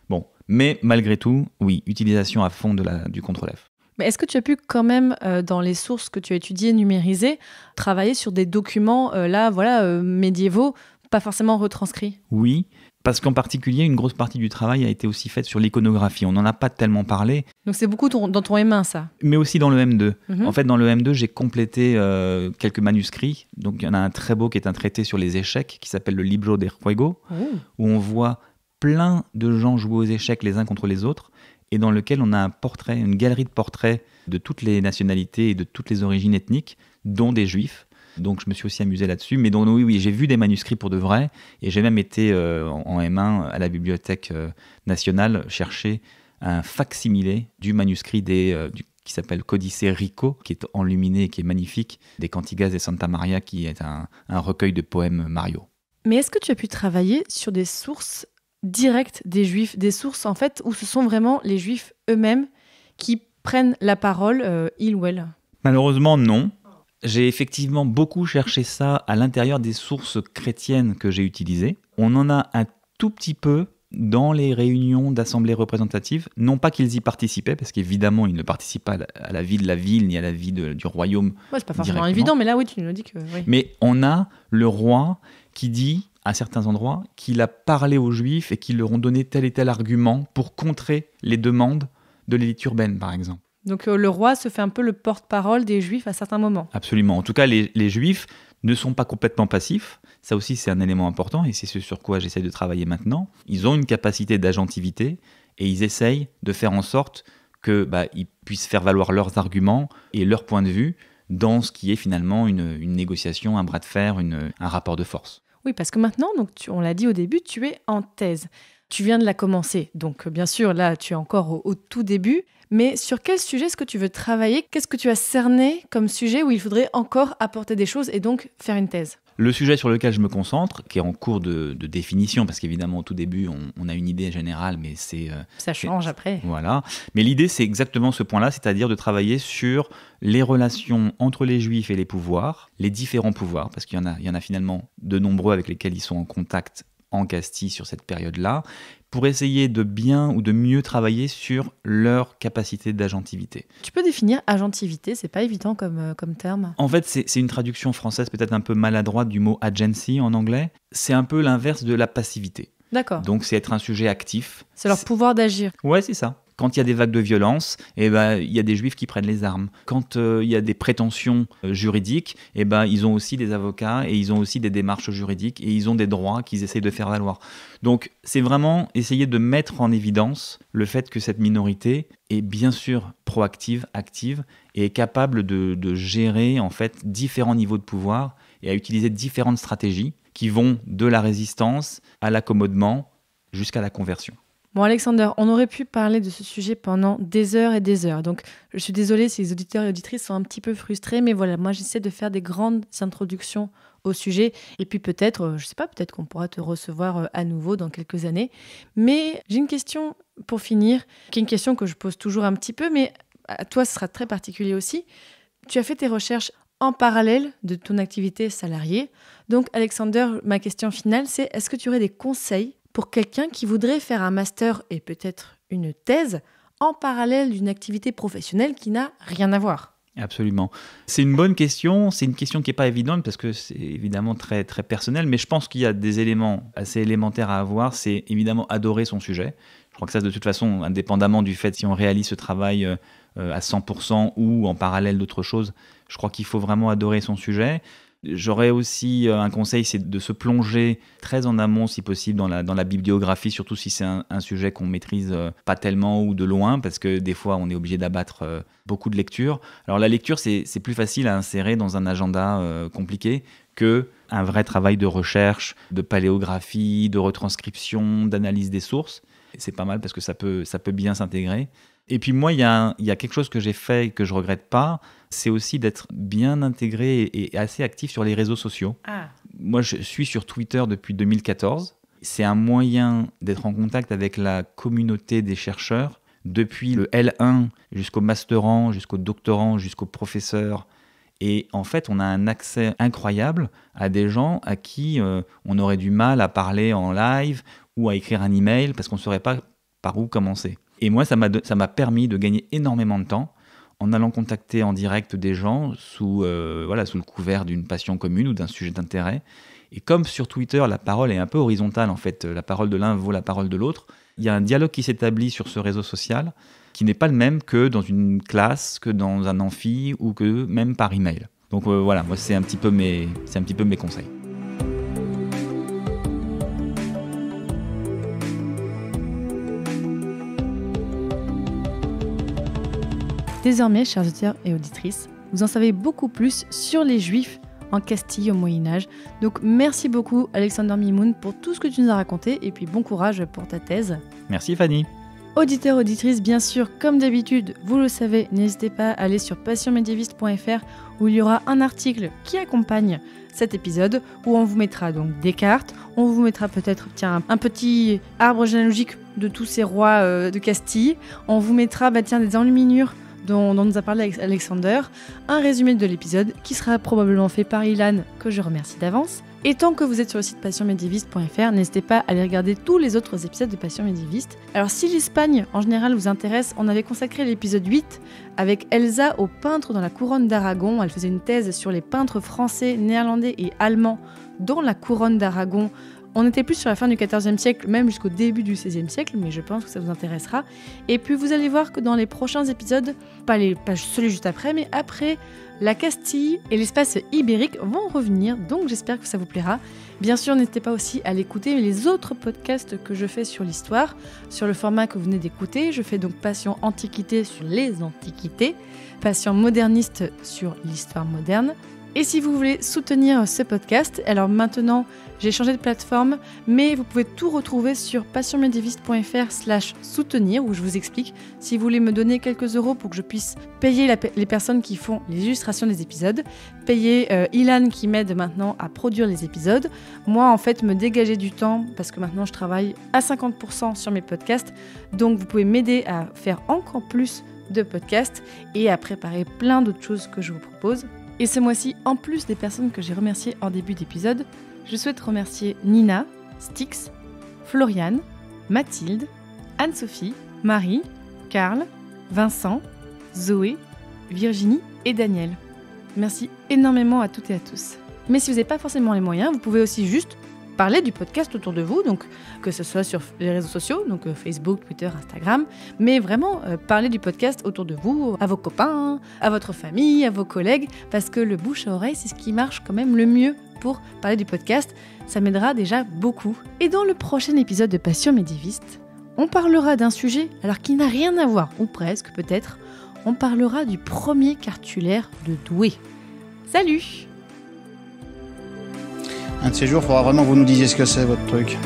Bon, mais malgré tout, oui, utilisation à fond du CTRL F. Mais est-ce que tu as pu quand même, dans les sources que tu as étudiées, numériser, travailler sur des documents, médiévaux, pas forcément retranscrits ? Oui. Parce qu'en particulier, une grosse partie du travail a été aussi faite sur l'iconographie. On n'en a pas tellement parlé. Donc c'est beaucoup dans ton M1, ça ? Mais aussi dans le M2. En fait, dans le M2, j'ai complété quelques manuscrits. Donc il y en a un très beau qui est un traité sur les échecs, qui s'appelle le Libro de Juego, où on voit plein de gens jouer aux échecs les uns contre les autres, et dans lequel on a un portrait, une galerie de portraits de toutes les nationalités et de toutes les origines ethniques, dont des juifs. Donc je me suis aussi amusé là-dessus. Mais donc oui, j'ai vu des manuscrits pour de vrai. Et j'ai même été en M1 à la Bibliothèque nationale chercher un fac-similé du manuscrit qui s'appelle Codice Rico, qui est enluminé et qui est magnifique, des Cantigas de Santa Maria, qui est un recueil de poèmes Mario. Mais est-ce que tu as pu travailler sur des sources directes des Juifs, des sources en fait où ce sont vraiment les Juifs eux-mêmes qui prennent la parole, ils ou elles ? Malheureusement, non. J'ai effectivement beaucoup cherché ça à l'intérieur des sources chrétiennes que j'ai utilisées. On en a un tout petit peu dans les réunions d'assemblées représentatives. Non pas qu'ils y participaient, parce qu'évidemment, ils ne participent pas à la vie de la ville ni à la vie du royaume. Ouais, c'est pas forcément évident, mais là, oui, tu nous dis que... Oui. Mais on a le roi qui dit, à certains endroits, qu'il a parlé aux Juifs et qu'ils leur ont donné tel et tel argument pour contrer les demandes de l'élite urbaine, par exemple. Donc le roi se fait un peu le porte-parole des Juifs à certains moments. Absolument. En tout cas, les Juifs ne sont pas complètement passifs. Ça aussi, c'est un élément important et c'est ce sur quoi j'essaie de travailler maintenant. Ils ont une capacité d'agentivité et ils essayent de faire en sorte qu'ils puissent faire valoir leurs arguments et leur point de vue dans ce qui est finalement une négociation, un bras de fer, un rapport de force. Oui, parce que maintenant, donc on l'a dit au début, tu es en thèse. Tu viens de la commencer. Donc bien sûr, là, tu es encore au tout début. Mais sur quel sujet est-ce que tu veux travailler ? Qu'est-ce que tu as cerné comme sujet où il faudrait encore apporter des choses et donc faire une thèse ? Le sujet sur lequel je me concentre, qui est en cours de définition, parce qu'évidemment au tout début on a une idée générale, mais ça change après. Voilà. Mais l'idée c'est exactement ce point-là, c'est-à-dire de travailler sur les relations entre les Juifs et les pouvoirs, les différents pouvoirs, parce qu'il y en a finalement de nombreux avec lesquels ils sont en contact en Castille sur cette période-là, pour essayer de bien ou de mieux travailler sur leur capacité d'agentivité. Tu peux définir agentivité, c'est pas évident comme terme. En fait, c'est une traduction française peut-être un peu maladroite du mot agency en anglais. C'est un peu l'inverse de la passivité. D'accord. Donc c'est être un sujet actif. C'est leur pouvoir d'agir. Ouais, c'est ça. Quand il y a des vagues de violence, il y a des Juifs qui prennent les armes. Quand il y a des prétentions juridiques, ils ont aussi des avocats et ils ont aussi des démarches juridiques et ils ont des droits qu'ils essayent de faire valoir. Donc, c'est vraiment essayer de mettre en évidence le fait que cette minorité est bien sûr proactive, active et est capable de gérer en fait différents niveaux de pouvoir et à utiliser différentes stratégies qui vont de la résistance à l'accommodement jusqu'à la conversion. Bon Alexander, on aurait pu parler de ce sujet pendant des heures et des heures. Donc je suis désolée si les auditeurs et auditrices sont un petit peu frustrés, mais voilà, moi j'essaie de faire des grandes introductions au sujet. Et puis peut-être, je sais pas, peut-être qu'on pourra te recevoir à nouveau dans quelques années. Mais j'ai une question pour finir, qui est une question que je pose toujours un petit peu, mais à toi ce sera très particulier aussi. Tu as fait tes recherches en parallèle de ton activité salariée. Donc Alexander, ma question finale, c'est est-ce que tu aurais des conseils pour quelqu'un qui voudrait faire un master et peut-être une thèse en parallèle d'une activité professionnelle qui n'a rien à voir ? Absolument. C'est une bonne question. C'est une question qui n'est pas évidente parce que c'est évidemment très, très personnel. Mais je pense qu'il y a des éléments assez élémentaires à avoir. C'est évidemment adorer son sujet. Je crois que ça, de toute façon, indépendamment du fait si on réalise ce travail à 100% ou en parallèle d'autres choses, je crois qu'il faut vraiment adorer son sujet. J'aurais aussi un conseil, c'est de se plonger très en amont, si possible, dans la bibliographie, surtout si c'est un sujet qu'on maîtrise pas tellement ou de loin, parce que des fois, on est obligé d'abattre beaucoup de lectures. Alors la lecture, c'est plus facile à insérer dans un agenda compliqué qu'un vrai travail de recherche, de paléographie, de retranscription, d'analyse des sources. Et c'est pas mal parce que ça peut bien s'intégrer. Et puis moi, il y a quelque chose que j'ai fait et que je regrette pas, c'est aussi d'être bien intégré et assez actif sur les réseaux sociaux. Moi, je suis sur Twitter depuis 2014. C'est un moyen d'être en contact avec la communauté des chercheurs, depuis le L1 jusqu'au masterand, jusqu'au doctorant, jusqu'au professeur. Et en fait, on a un accès incroyable à des gens à qui on aurait du mal à parler en live ou à écrire un email parce qu'on ne saurait pas par où commencer. Et moi, ça m'a permis de gagner énormément de temps en allant contacter en direct des gens sous le couvert d'une passion commune ou d'un sujet d'intérêt. Et comme sur Twitter, la parole est un peu horizontale, en fait, la parole de l'un vaut la parole de l'autre, il y a un dialogue qui s'établit sur ce réseau social qui n'est pas le même que dans une classe, que dans un amphi ou que même par email. Donc voilà, moi, c'est un petit peu mes conseils. Désormais, chers auditeurs et auditrices, vous en savez beaucoup plus sur les Juifs en Castille au Moyen-Âge. Donc merci beaucoup Alexander Mimoun pour tout ce que tu nous as raconté et puis bon courage pour ta thèse. Merci Fanny. Auditeurs, auditrices, bien sûr, comme d'habitude, vous le savez, n'hésitez pas à aller sur passionmédiéviste.fr où il y aura un article qui accompagne cet épisode où on vous mettra donc des cartes, on vous mettra peut-être un petit arbre généalogique de tous ces rois de Castille, on vous mettra des enluminures dont nous a parlé Alexander, un résumé de l'épisode qui sera probablement fait par Ilan, que je remercie d'avance. Et tant que vous êtes sur le site passionmédiéviste.fr, n'hésitez pas à aller regarder tous les autres épisodes de Passion Médiéviste. Alors si l'Espagne en général vous intéresse, on avait consacré l'épisode 8 avec Elsa aux peintres dans la couronne d'Aragon. Elle faisait une thèse sur les peintres français, néerlandais et allemands dans la couronne d'Aragon. On était plus sur la fin du XIVe siècle, même jusqu'au début du XVIe siècle, mais je pense que ça vous intéressera. Et puis vous allez voir que dans les prochains épisodes, pas celui juste après, mais après, la Castille et l'espace ibérique vont revenir, donc j'espère que ça vous plaira. Bien sûr, n'hésitez pas aussi à l'écouter les autres podcasts que je fais sur l'histoire, sur le format que vous venez d'écouter. Je fais donc Passion Antiquité sur les Antiquités, Passion Moderniste sur l'histoire moderne. Et si vous voulez soutenir ce podcast, alors maintenant j'ai changé de plateforme, mais vous pouvez tout retrouver sur passionmédiéviste.fr/soutenir où je vous explique. Si vous voulez me donner quelques euros pour que je puisse payer les personnes qui font les illustrations des épisodes, payer Ilan qui m'aide maintenant à produire les épisodes, moi en fait me dégager du temps parce que maintenant je travaille à 50% sur mes podcasts, donc vous pouvez m'aider à faire encore plus de podcasts et à préparer plein d'autres choses que je vous propose. Et ce mois-ci, en plus des personnes que j'ai remerciées en début d'épisode, je souhaite remercier Nina, Styx, Floriane, Mathilde, Anne-Sophie, Marie, Karl, Vincent, Zoé, Virginie et Daniel. Merci énormément à toutes et à tous. Mais si vous n'avez pas forcément les moyens, vous pouvez aussi juste parler du podcast autour de vous, donc que ce soit sur les réseaux sociaux, donc Facebook, Twitter, Instagram, mais vraiment parler du podcast autour de vous, à vos copains, à votre famille, à vos collègues, parce que le bouche à oreille, c'est ce qui marche quand même le mieux pour parler du podcast. Ça m'aidera déjà beaucoup. Et dans le prochain épisode de Passion Médiéviste, on parlera d'un sujet alors qui n'a rien à voir, ou presque peut-être, on parlera du premier cartulaire de Douai. Salut! Un de ces jours, il faudra vraiment que vous nous disiez ce que c'est, votre truc.